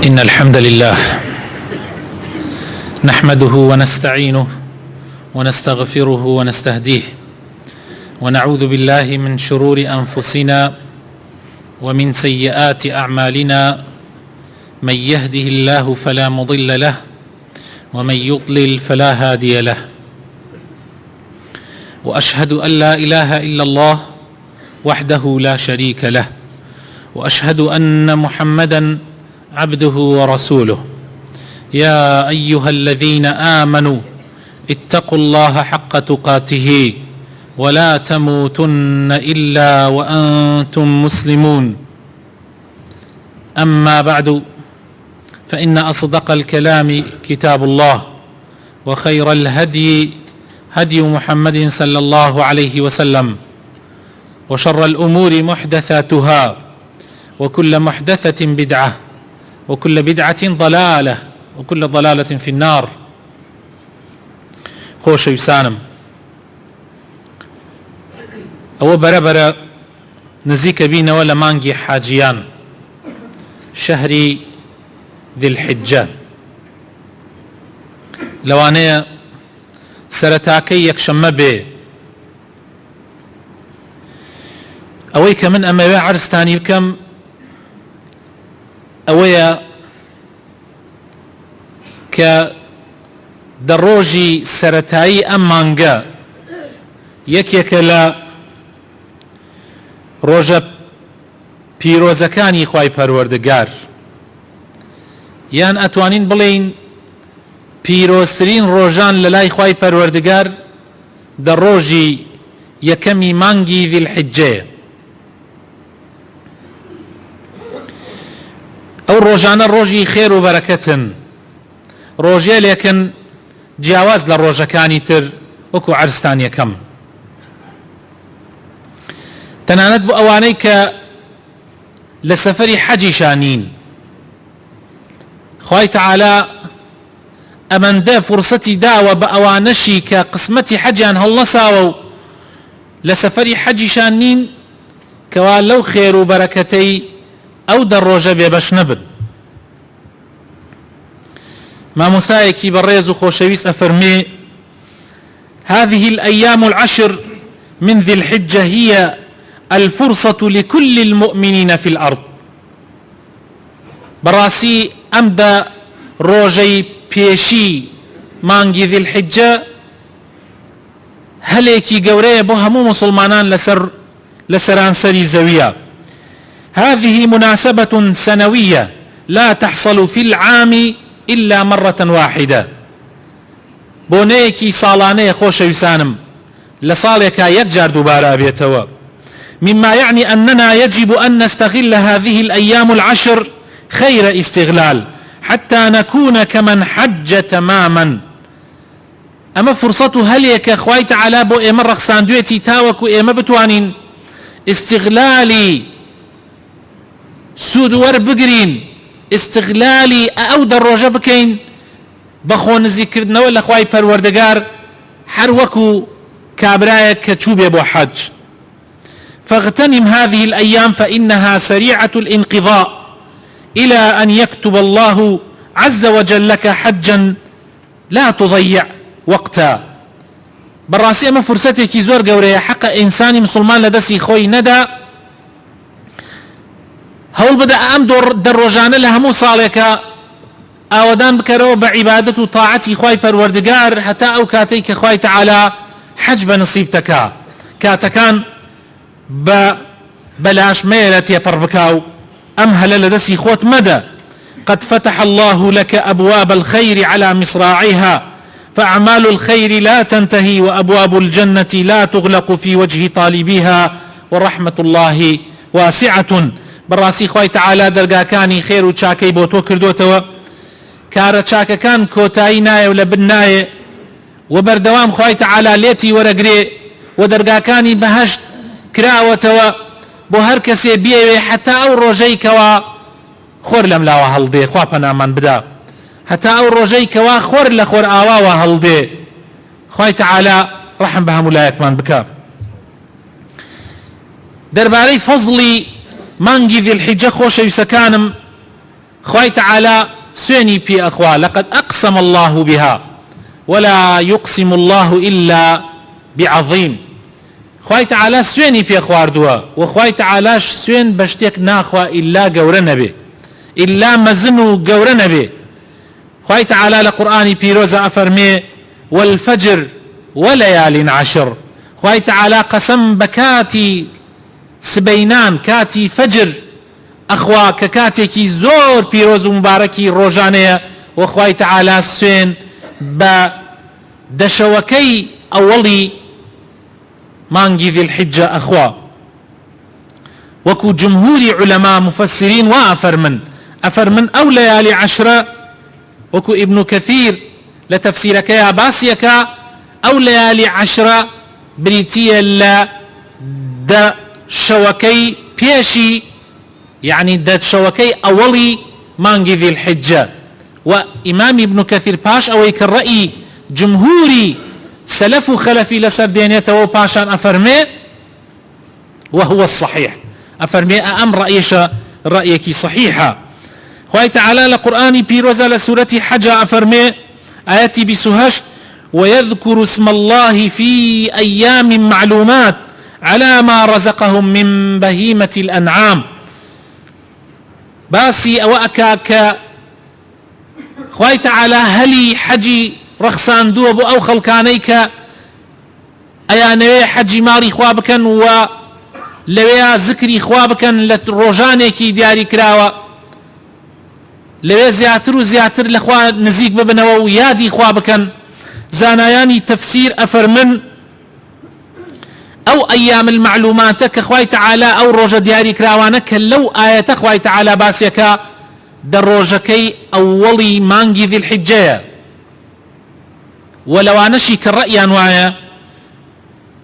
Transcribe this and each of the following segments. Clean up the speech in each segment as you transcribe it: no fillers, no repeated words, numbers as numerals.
إن الحمد لله نحمده ونستعينه ونستغفره ونستهديه ونعوذ بالله من شرور أنفسنا ومن سيئات أعمالنا. من يهده الله فلا مضل له ومن يضلل فلا هادي له. وأشهد أن لا إله إلا الله وحده لا شريك له، وأشهد أن محمدا عبده ورسوله. يا أيها الذين آمنوا اتقوا الله حق تقاته ولا تموتن إلا وأنتم مسلمون. أما بعد، فإن أصدق الكلام كتاب الله، وخير الهدي هدي محمد صلى الله عليه وسلم، وشر الأمور محدثاتها، وكل محدثة بدعة، وكل بدعة ضلالة، وكل ضلالة في النار. خۆشەویستانم، ئەوە بەرەبەرە نزیکە بینەوە لە مانگی حاجیان، شەهری ذی الحجە، لەوانەیە سەرەتاکەی یەکشەممە بێ. ئەوەی کە من ئەمەوێ عەرزتانی بکەم ئەوەیە کە دە ڕۆژی سەرەتایی ئەم مانگە یەکێکە لە ڕۆژە پیرۆزەکانی خوای پەروەردگار، یان ئەتوانین بڵێین پیرۆزترین ڕۆژان لە لای خوای پەروەردگار دە ڕۆژی یەکەمی مانگی ذی الحجەیە. ئەو ڕۆژانە ڕۆژی خێر و بەرەکەتن، ڕۆژێ لێکن جیاواز لە ڕۆژەکانی تر، وەکو عەرزتان یەکەم. تەنانەت بۆ ئەوانەی کە لە سەفەری حەجیشان نین، خوای تەعالا ئەمەندە فرسەتی داوە بە ئەوانەشی کە قسمەتی حەجیان هەڵنەساوە و لە سەفەری حەجیشان نین کەوا لەو خێر و بەرەکەتەی ئەو دە ڕۆژە بێبەش نەبن. مامۆستایەکی بەڕێز و خۆشەویست ئەفەرمێ: هذه الأيام العشر من ذي الحجة هي الفرصة لكل المؤمنين في الأرض. بەڕاستی ئەمدا ڕۆژەی پێشی مانگی ذی الحجە هەلێکی گەورەیە بۆ هەموو مسلمانان لە سەرانسەری زەویە. هذه مناسبة سنوية لا تحصل في العام إلا مرة واحدة. بۆنەیەکی ساڵانەیە خۆشەویستانم، لە ساڵێکا یەکجار دووبارە ئەبێتەوە. مما يعني أننا يجب أن نستغل هذه الأيام العشر خير استغلال حتى نكون كمن حج تماما. أما فرصة هەلێکە خوای تەعالا بۆ ئێمە ڕەخساندوێتی تاوەکو ئێمە بتوانین استغلالی سود وەربگرین، استغلالی ئەو دە ڕۆژە بکەین بە خۆنزیکردنەوە لە خوای پەروەردگار، هەر وەکو کابرایەک کە چوو بێ بۆ حەج. فاغتنم هذه الأيام فإنها سريعة الانقضاء إلى أن يكتب الله عز وجل لك حجا لا تضيع وقتا. بەڕاستی ئەمە فرسەتێکی زۆر گەورەیە، حەقە ئینسانی مسلمان لە دەستی خۆی نەدا هەوڵ بدە ئەم دە ڕۆژانە لە هەموو ساڵێکە ئاوەدان بکەرەوە بە عیبادەت و تاعەتی خوای پەروەردگار هەتا ئەو کاتەی کە خوای تەعالا حەج بە نسیب دەکا، کاتەکان بە بەلاشمەیە تێپەڕ بکا و ئەم هەلە لە دەستی خۆت مەدە. قد فتح الله لك أبواب الخير على مصراعيها فأعمال الخير لا تنتهي وأبواب الجنة لا تغلق في وجه طالبيها ورحمة الله واسعة. بەڕاستی خوای تەعالا دەرگاکانی خێر و چاکەی بۆ تۆ کردوتەوە، کارە چاکەکان کۆتایی نایە و لە بن نایە، و بەردەوام خوای تەعالا لێتی وەرەگرێ و دەرگاکانی بەهەشت کراوەتەوە بۆ هەر کەسێ بێوێ هەتا ئەو ڕۆژەی کەوا خۆر لەم لاوە هەڵدێ. خوا پەنامان بدا هەتا ئەو ڕۆژەی کەوا خۆر لە خۆر ئاواوە هەڵدێ. خوای تەعالا ڕەحم بە هەموو لایەکمان بکە. دەربارەی فەزڵی مانگی ذی الحجە خۆشەویستەکانم خوای تعالى سوێنی پێ ئەخوا لقد أقسم الله بها ولا يقسم الله إلا بعظيم. خوای تعالى سوێنی پێ خواردووە و خوای تعالىش سوێن بە شتێک ناخوا ئیلا گەورە نەبێ، ئیلا مەزن و گەورە نەبێ. خوای تعالى لە قورئانی پیرۆزە ئەفەرمێ والفجر وليال عشر. خوای تعالى قسم بكاتي سبينان كاتي فجر أخوا ككاتيكي زور بيروز مباركي روجانية. وخواي تعالى سوين بدشوكي أولي مانجي ذي الحجة أخوا. وكو جمهور علماء مفسرين وأفرمن أو ليالي عشرة وكو ابن كثير لتفسيرك يا باسيك أو ليالي عشرة بريتية لا دا شوكي بيشي يعني دا شوكي أولي مانجي ذي الحجة. وإمام ابن كثير باش أويك الرأي جمهوري سلف خلفي لسر دينيته وباشان أفرمي وهو الصحيح. أفرمي أم رأيك صحيحة. خواه تعالى لقرآن بيروزة لسورة حجة أفرمي آياتي بسهشت ويذكر اسم الله في أيام معلومات على ما رزقهم من بهيمة الأنعام. باسي أو أكاك خواه تعالى هلي حجي رخصان دوب أو خلقانيك أيا نوي حجي ماري خوابكن و لويا ذكري خوابكن لروجانيكي دياري كراوة لويا زياتر و زياتر لخوا نزيك ببنوا ويادي خوابكن. زاناياني تفسير أفرمن أو أيام المعلومات كخواي تعالى أو روجة دياري كراوانك لو آية خواي تعالى باسيك دروجكي أولي مانجي ذي الحجة. ولو أنشي كالرأي أنوايا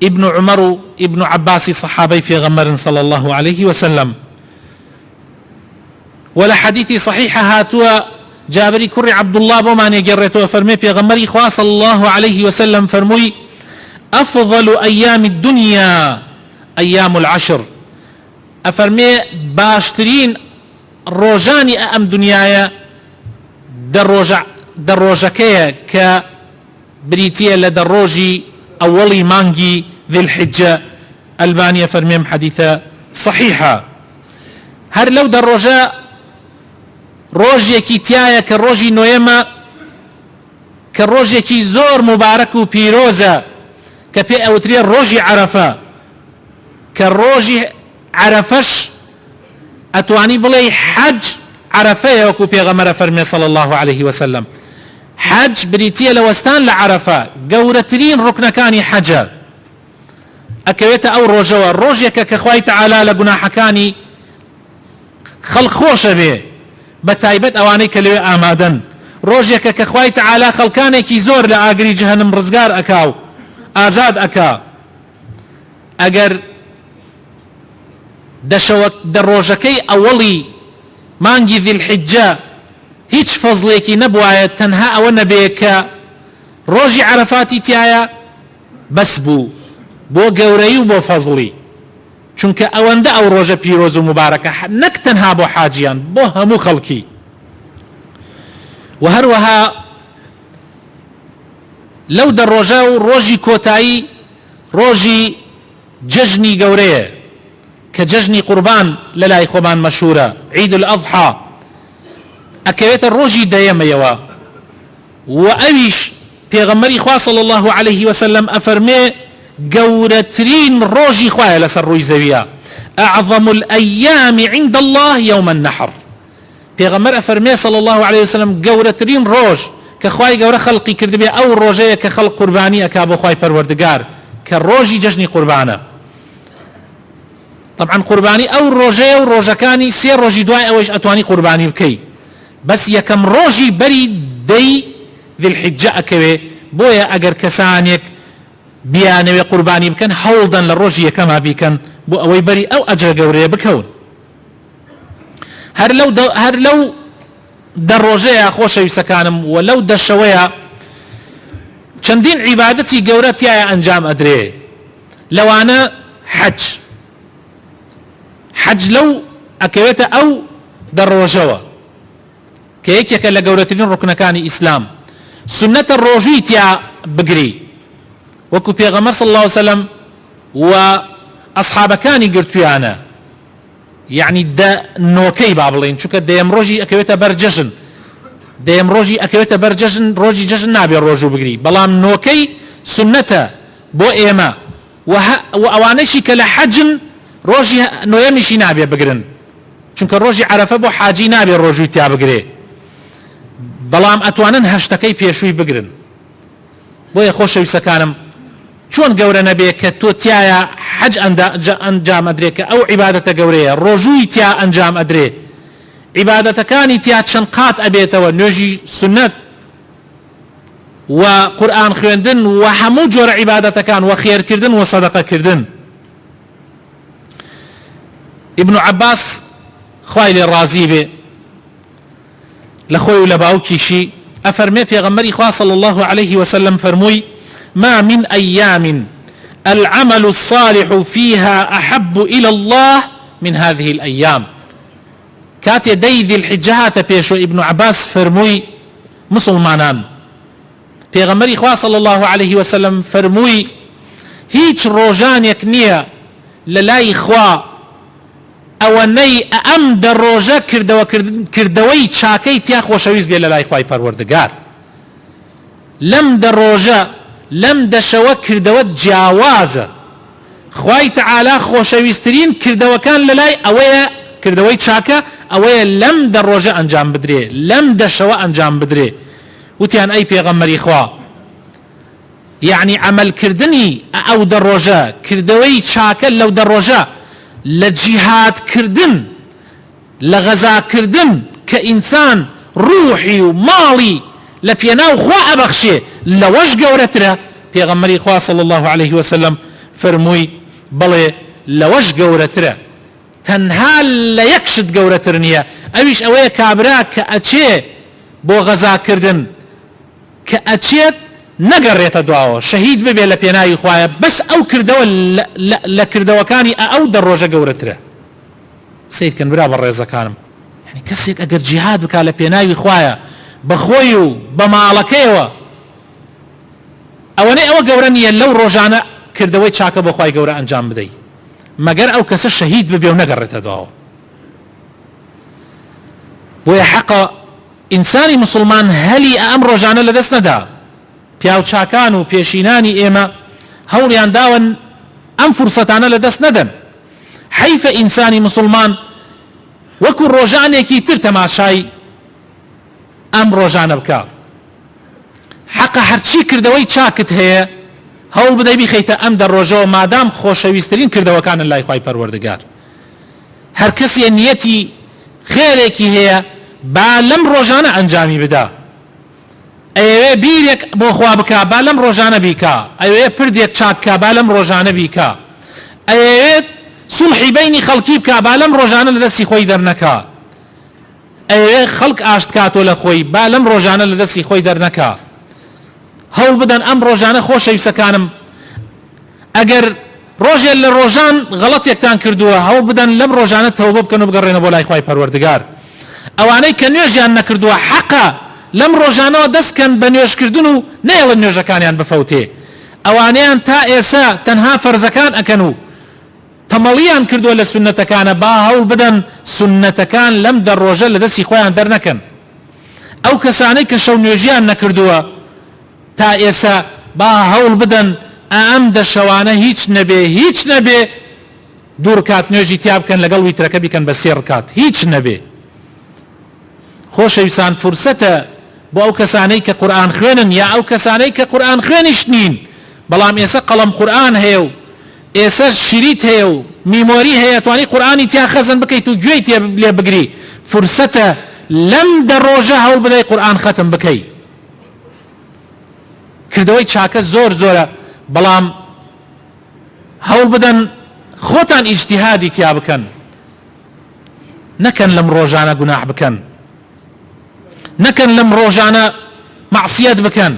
ابن عمر ابن عباس صحابي في غمر صلى الله عليه وسلم. ولا حديثي صحيحة هاتوا جابري كري عبد الله بومان يجرته فرمي في غمري خواه صلى الله عليه وسلم فرمي أفضل أيام الدنيا أيام العشر. أفرمي باشترين روجاني أم دنيايا دروجكيا كبريتيا لدروجي أولي مانجي ذي الحجة. ألبانيا فرميم حديثة صحيحة. هر لو دروجا روجيكي تيايا كروجي نويما كروجيكي زور مبارك بيروزا كبي أوتري روجي عرفة كروجي عرفش أتواني بلي حج عرفة وكو بيغمر فرمي صلى الله عليه وسلم. حج بريتيا لوستان لعرفة قورترين ركن كاني حجة أكويت أو روجوا روجيك كخواي تعالى لقناح كاني خلق خوش به بتايبت أواني كلوي آمادن. روجيك كخواي تعالى خلقاني كي زور لآقري جهنم رزقار أكاو آزاد أكا أجر دروجكي أولي مانجي ذي الحجة هيج فضليكي نبوايا تنها أو نبيك روجي عرفاتي تيايا بس بو قوري وبو فضلي چونك أوندا أو روجة بيروز مباركة نك تنها بو حاجيان بو همو خلقي. وهروها لو دروجة روجي كوتاي روجي ججني قوريه كججني قربان للاي خوبان مشهورة عيد الأضحى أكويت الروجي دايما يوا. وأويش بيغمري خواه صلى الله عليه وسلم أفرمي قورترين روجي خواه لسر روي زويا أعظم الأيام عند الله يوم النحر. بيغمر أفرمي صلى الله عليه وسلم قورترين روج كخواي قورة خلقي كردبي أو روجية كخلق قرباني أكابو خواي پروردگار كروجي ججني قربانه. طبعا قرباني أو روجية وروجكاني سير روجي دواي أويش أتواني قرباني بكي بس يكم روجي بري دي ذي الحجة أكوي بويا أجر كسانيك بيانوي قرباني بكن هولدن للروجي كما بيكن بو أوي بري أو أجر قوري بكون. هر لو در روجية خوش يسكانم ولو در شوية چندين عبادتي قورتي أنجام أدري. لو أنا حج لو أكويت أو در روجوا کە یەکێکە لە گەورەترین ڕوکنەکانی ئیسلام سنەتە ڕۆژووی تیا بگری وەکو پێغەمبەر صلی الله علیه وسلم و ئەصحابەکانی گرتویانە یعنی نۆکەی با بڵێن چونکە دەیەم ڕۆژی ئەکەوێتە بەر جەژن دەیەم ڕۆژی ئەکەوێتە بەر جەژن ڕۆژی جەژن نابێ ڕۆژوو بگری بەڵام نۆکەی سنەتە بۆ ئێمە و ئەوانەشی کە لە حەجن ڕۆژی نۆیەمیشی نابێ بگرن چونکە ڕۆژی عەرەفە بۆ حاجی نابێ ڕۆژووی تیا بگرێ بەڵام ئەتوانن هەشتەکەی پێشووی بگرن بۆیە خۆشەویستەکانم چۆن گەورە نەبێ کە تۆ تایە حەج ئەنجام ئەدرێ کە ئەو عیبادەتە گەورەیە ڕۆژووی تیا ئەنجام ئەدرێ عیبادەتەکانی تیا چەند قات ئەبێتەوە نوێژی سنەت و قورئان خوێندن و هەموو جۆرە عیبادەتەکان و خێرکردن و سەدەقەکردن ابن عباس خوای لێ ڕازی بێ لە خۆی و لە باوکیشی ئەفەرمێ پێغەمبەری خوا صلی الله عليه وسلم فەرمووی ما من أيام العمل الصالح فيها أحب إلى الله من هذه الأيام كاتي دي ذي الحجات بيشو ابن عباس فرموي مسلمانان پیغمبر إخوة صلى الله عليه وسلم فرموي هيج روجان يكنية للاي إخوة أواني أم در روجا كردوي چاكي تياخ وشويز بي للاي إخوة پروردگار لم در روجا لم دشوا كردوت جاوازة خواي تعالى خوشويسترين كردوا كان للاي أويا كردوي چاكا أويا لم در روجا أنجام بدري لم دشوا أنجام بدري وتيان أي پیغمبر إخوة يعني عمل كردني أو در روجا كردوي چاكا لو در روجا لجهاد كردن لغزا كردن كإنسان روحي ومالي لبيناو خوا أبخشي لوش قورتره پیغمبر خوا صلى الله عليه وسلم فرموي بلي لوش قورتره تنها ليكشد قورترنية اويش اوه كابرا كأچه بو غزا كردن كأچه نقريت دعوه شهيد ببي لبيناي خوايا بس او كردو لكردو كاني او دروجة قورتره سيد كان برا بالرئيزة كانم يعني كسيك اقر جهاد بكا لبيناي خوايا بخويو بمالكيوه اواني او قورانية لو روجانا كردوي چاكا بخواي قورا انجام بدي مگر او كسا شهيد ببيو نقرت دعوه ويا حقا انساني مسلمان هلي ام روجانا لدست ندا پیاو چاکانو پیشینانی ایما هولیان داون ام فرصتانا لدست ندن حیف انسانی مسلمان وكو روجاني كي ترتماشاي ام روجانا بكا حق هرچی کردوی چاکت هەیە هەوڵ بدەی بیخەیتە ئەم دەڕۆژەوە مادام خۆشەویستترین کردەوەکانن لای خوای پەروەردگار هەر کەسێ نیەتی خێرێکی هەیە با لەم ڕۆژانە ئەنجامی بدا ئەوێ بیرێک بۆ خوا بکا با لەم ڕۆژانە بیکا ئەوێ پردێک چاککە با لەم ڕۆژانە بیکا ئەوێت سولحی بینی خەڵکی بکا با لەم ڕۆژانە لەدەستی خۆی دەرنەکا ئەوێ خەڵک ئاشتکاتۆ لە خۆی با لەم ڕۆژانە لەدەستی خۆی دەرنەکا هەوڵ بدەن ئەم ڕۆژانە خۆشەویستەکانم ئەگەر ڕۆژێ لە ڕۆژان غەڵەتێکتان کردووە هەوڵ بدەن لەم ڕۆژانە تەوبە بکەن و بگەڕێنە بۆ لای خوای پەروەردگار ئەوانەی کە نوێژیان نەکردووە حەقە لەم ڕۆژانەوە دەستکەن بە نوێژکردن و نەیەڵن نوێژەکانیان بفەوتێ ئەوانەیان تا ئێستا تەنها فەرزەکان ئەکەن و تەمەڵیان کردووە لە سونەتەکانە با هەوڵ بدەن سونەتەکان لەم دەڕۆژە لە دەستی خۆیان دەرنەکەن ئەو کەسانەی کە شەو نوێژیان نەکردووە تا ئێسا با هەوڵ بدەن ئەم دەشەوانە هیچ نەبێ دوور کات نوێژی تیا بکەن لەگەڵ ویترەکە بیکەن بە سێ ڕکات هیچ نەبێ خۆشەویستان فرسەتە بۆ ئەو کەسانەی کە قورئان خوێنن یا ئەو کەسانەی کە قورئان خوێنیش نین بەڵام ئێستا قەڵەم قورئان هەیە و ئێستا شریت هەیە و میمۆری هەیە توانی قورئانی تیا خەزن بکەیت و گوێی تێ لێ بگری فرسەتە لەم دەڕۆژە هەوڵ بدەی قورئان خەتم بکەی کردەوەی چاکە زۆر زۆرە بەڵام هەوڵ بدەن خۆتان ئیجتیهادی تیا بکەن نەکەن لەم ڕۆژانە گوناح بکەن نەکەن لەم ڕۆژانە مەعسیەت بکەن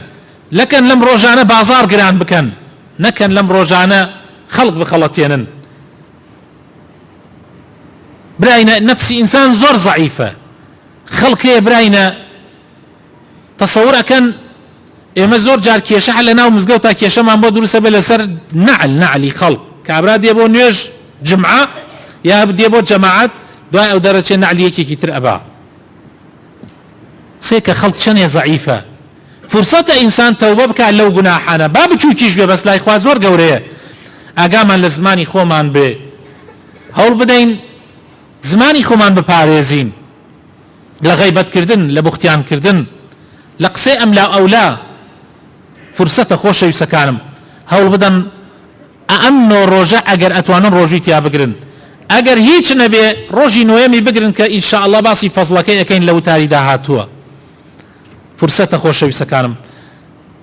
نەکەن لەم ڕۆژانە بازار گران بکەن نەکەن لەم ڕۆژانە خەڵق بخەڵەتێنن براینە نەفسی ئینسان زۆر زەعیفە خەڵکێ براینە تەسەوورەکەن ئێمە زۆر جار کێشە لە ناو مزگەوت تا کێشەمان بۆ دروستە بێ لەسەر نعلی خەڵک کابرا دێ بۆ نوێژ جمعە یا دێ بۆ جەماعەت دوای ئەو دەرەچێ نعلی یەکێکی تر ئەبا سێکە خەڵک چەندێ زەعیفە فرسەتە ئینسان تەوبە بکات لەو گوناحانە با بچووکیش بێ بەس لای خوا زۆر گەورەیە ئاگامان لە زمانی خۆمان بێ هەوڵ بدەین زمانی خۆمان بپارێزین لە غەیبەتکردن لە بوختیانکردن لە قسەی ئەملا ئەولا فرسەتە خۆشەویستەکانم هەوڵ بدەن ئەم نۆ ڕۆژە ئەگەر ئەتوانن ڕۆژی تیا بگرن ئەگەر هیچ نەبێ ڕۆژی نوێمی بگرن کە ئینشاءالله باسی فەزڵەکەی ئەەکەین لە وتاری داهاتووە فرسەتە خۆشەویستەکانم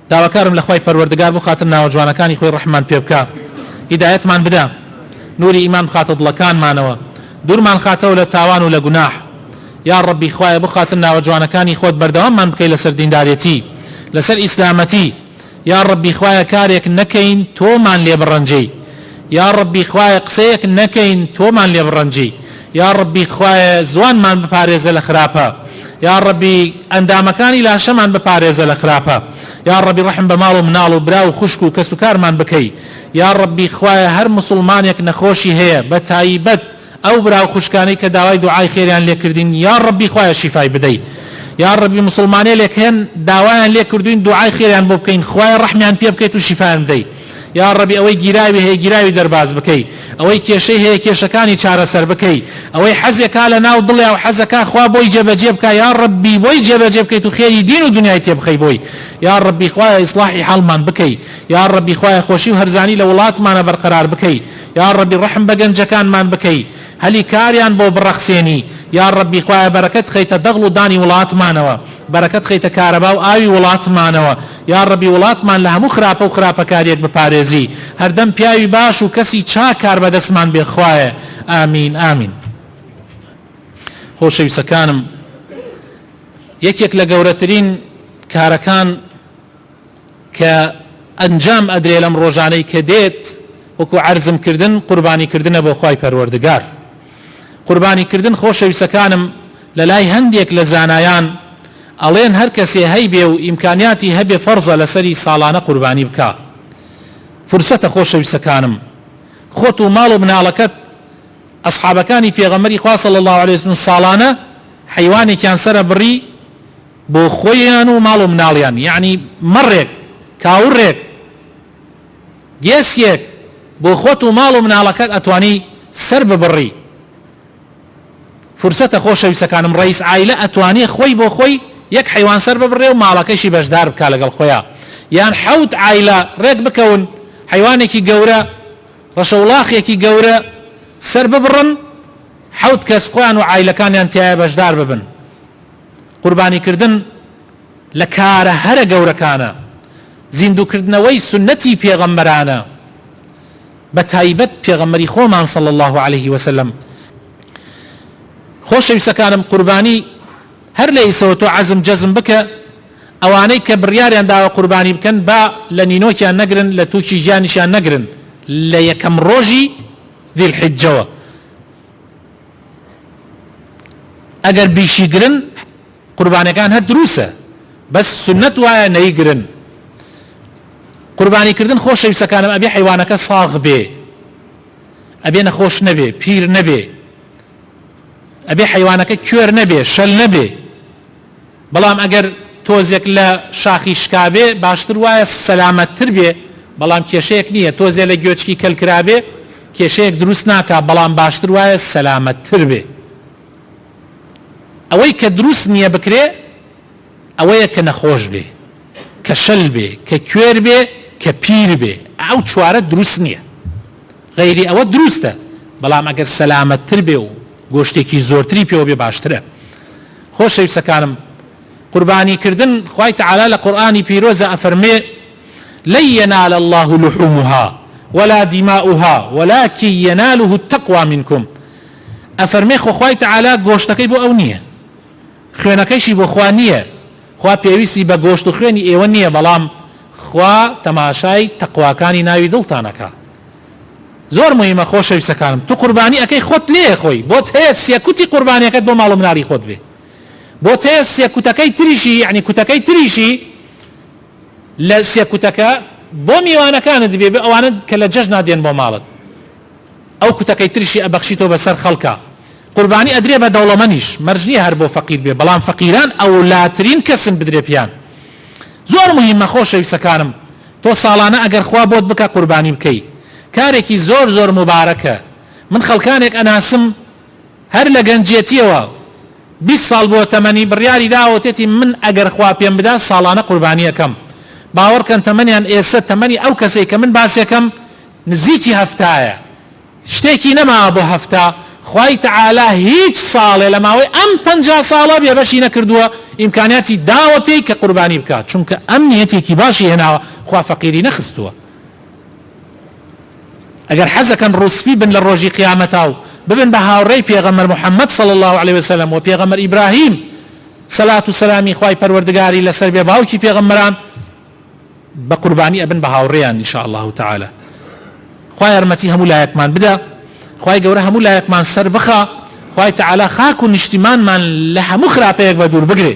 داواکارم لە خوای پەروەردگار بۆ خاتر ناوە جوانەکانی خۆی ڕەحمان پێ بکە هیدایەتمان بدە نوری ئیمان بخاتە دڵەکانمانەوە دوورمان خاتەوە لە تاوان و لە گوناح یا ڕەبی خوایە بۆ خاتر ناوە جوانەکانی خۆت بەردەواممان بکەی لەسەر دیندارێتی لەسەر ئیسلامەتی یا ڕەبی خوایە کارێک نەکەین تۆمان لێ بڕەنجەی یا ڕەبی خوایە قسەیەک نەکەین تۆمان لێ بڕەنجەی یا ڕەبی خوایە زوانمان بپارێزە لە خراپە یا ڕەبی ئەندامەکانی لاشەمان بپارێزە لە خراپە یا ڕەبی ڕەحم بە ماڵ و مناڵ و برا و خوشک و کەس و کارمان بکەی یا ڕەبی خوایە هەر موسڵمانێک نەخۆشی هەیە بە تایبەت ئەو برا و خوشکانەی کە داوای دوعای خێریان لێکردین یا ڕەبی خوایە شیفای بدەیت یا ڕەبی موسڵمانێ لێک هێن داوایان لێ کردوین دوعای خێریان بۆ بکەین خوایە ڕەحمیان پێ بکەیت و شیفایان بدەیت یا ڕەبی ئەوەی گیراوی هەیە گیراوی دەرباز بکەی ئەوەی کێشەی هەیە کێشەکانی چارەسەر بکەی ئەوەی حەزێکا لە ناو دڵیا و حەزەکە خوا بۆی جێبەجێ بکە یا ڕەبی بۆی جێبەجێ بکەیت و خێری دین و دنیای تێبخەی بۆی یا ڕەبی خوایە ئیسلاحی حاڵمان بکەی یا ڕەبی خوایە خۆشی و هەرزانی لە وڵاتمانە بەرقەرار بکەی یا ڕەبی ڕەحم بە گەنجەکانمان بکەی هەلی کاریان بۆ بڕەخسێنی یا ڕەبی خوایە بەرەکەت خەیتە دەغڵ و دانی وڵاتمانەوە بەرەکەت خەیتە کارەبا و ئاوی وڵاتمانەوە یا ڕەبی وڵاتمان لە هەموو خراپە و خراپەکاریەک بپارێزی هەردەم پیاوی باش و کەسی چاکار بەدەستمان بێ خوایە ئامین ئامین خۆشەویستەکانم یەکێک لە گەورەترین کارەکان کە ئەنجام ئەدرێ لەم ڕۆژانەی کە دێت وەکو عەرزمکردن قوربانیکردنە بۆ خوای پەروەردگار قوربانیکردن خۆشەویستەکانم لە لای هەندێک لە زانایان ئەڵێن هەر کەسێ هەی بێ و ئیمکانیاتی هەبێ فەرزە لەسەری ساڵانە قوربانی بکە فرسەتە خۆشەویستەکانم خۆت و ماڵ و مناڵەکەت ئەسحابەکانی پێغەمبەری خوا صلی الله علیه وسلم ساڵانە حەیوانێکیان سەرە بڕی بۆ خۆیان و ماڵ و مناڵیان یعنی مەڕێک کاوڕێک گێسکێک بۆ خۆت و ماڵ و مناڵەکەت ئەتوانی سەر ببڕی فرسەتە خۆشەویستەکانم ڕئیس عایلە ئەتوانێ خۆی بۆ خۆی یەک حەیوان سەر ببڕێ و ماڵەکەیشی بەشدار بکا لەگەڵ خۆیان یان حەوت عایلە ڕێک بکەون حەیوانێکی گەورە ڕەشەوڵاخێکی گەورە سەر ببڕن حەوت کەس خۆیان و عایلەکانیان تایە بەشدار ببن قوربانیکردن لە کارە هەرە گەورەکانە زیندووکردنەوەی سنەتی پێغەمبەرانە بە تایبەت پێغەمبەری خۆمان صلی الله عليه وسلم خۆشەویستەکانم قوربانی هەر لە ئیسەوە تۆ عەزم جەزم بکە ئەوانەی کە بڕیاریان داوە قوربانی بکەن با لە نینۆکیان نەگرن لە تووکی گیانیشیان نەگرن لە یەکەم ڕۆژی ذی الحیجەوە ئەگەر بیشی گرن قوربانەکان هەر دروسە بەس سنەت وایە نەیگرن قوربانیکردن خۆشەویستەکانم ئەبێ حەیوانەکە ساغ بێ ئەبێ نەخۆش نەبێ پیر نەبێ ئەبێ حەیوانەکە کوێر نەبێ شەل نەبێ بەڵام ئەگەر تۆزێک لە شاخی شکابێ باشتر وایە سەلامەتتر بێ بەڵام کێشەیەک نییە تۆزێ لە گوێچکی کەلکرابێ کێشەیەک دروست ناکا بەڵام باشتر وایە سەلامەتتر بێ ئەوەی کە دروست نییە بکرێ ئەوەیە کە نەخۆش بێ کە شەل بێ کە کوێر بێ کە پیر بێ ئەو چوارە دروست نییە غەیری ئەوە دروستە بەڵام ئەگەر سەلامەتتر بێ و گۆشتێکی زۆرتری پێوە بێ باشترە خۆشەویستەکانم قوربانیکردن خوای تەعالا لە قورئانی پیرۆزە ئەفەرمێ لن ينال الله لحومها ولا دماؤها ولكن يناله التقوى منكم ئەفەرمێ خۆ خوای تەعالا گۆشتەکەی بۆ ئەو نییە خوێنەکەیشی بۆ خوا نییە خوا پێویستی بە گۆشت و خوێنی ئێوە نییە بەڵام خوا تەماشای تەقواکانی ناوی دڵتانەکە زۆر مهمە خۆشەویستەکانم تو قوربانی ئەەکەی خۆت لێ خۆی بۆت هەیە سێکوتی قوربانیەکەت بۆ ماڵ و مناڵی خۆت بێ بۆ تێ سێکوتەکەی تریشی یعنی کوتەکەی تریشی لە سێکوتەکە بۆ میوانەکانت دەبێ بێ ئەوانە کە لە جەژنا دێن بۆ ماڵت ئەو کوتەکەی تریشی ئەبەخشیتەوە بەسەر خەڵکە قوربانی ئەدرێ بە دەوڵەمەنیش مەرج نییە هەر بۆ فەقیر بێ بەڵام فەقیران ئەولاترین کەسن بدرێ پیان زۆر مهمە خۆشەویستەکانم تۆ ساڵانە ئەگەر خوا بۆت بکە قوربانی بکەی کارێکی زۆر زۆر مبارەکە من خەڵکانێک ئەناسم هەر لە گەنجێتیەوە 20 ساڵ بۆ تەمەنی بڕیاری داوەتێتی من ئەگەر خوا پێم بدا ساڵانە قوربانی ئەەکەم باوەڕکەن تەمەنیان ئێستا تەمەنی ئەو کەسەی کە من باسیەکەم نزیکی هەفتایە شتێکی نەما بۆ هەفتا خوای تەعالا هیچ ساڵێ لە ماوەی ئەم 50 ساڵە بێبەشی نەکردووە ئیمکانیاتی داوە پێی کە قوربانی بکات چونکە ئەم نیەتێکی باشی هێناوە خوا فەقیری نەخستووە ئەگەر حەزەکەن ڕووسپی بن لە ڕۆژی قیامەتا و ببن بە هاوڕێی پێغەمبەر محەممەد صلی الله عليه وسلم و پێغەمبەر ئیبراهیم سەلات و سەلامی خوای پەروەردگاری لەسەر بێ باوکی پێغەمبەران بە قوربانی ئەبن بە هاوڕێیان ئینشاء الله تعالى خوای یارمەتی هەموو لایەکمان بدە خوای گەورە هەموو لایەکمان سەر بخە خوای تەعالا خاک و نیشتیمانمان لە هەموو خراپەیەک بە دوور بگرێ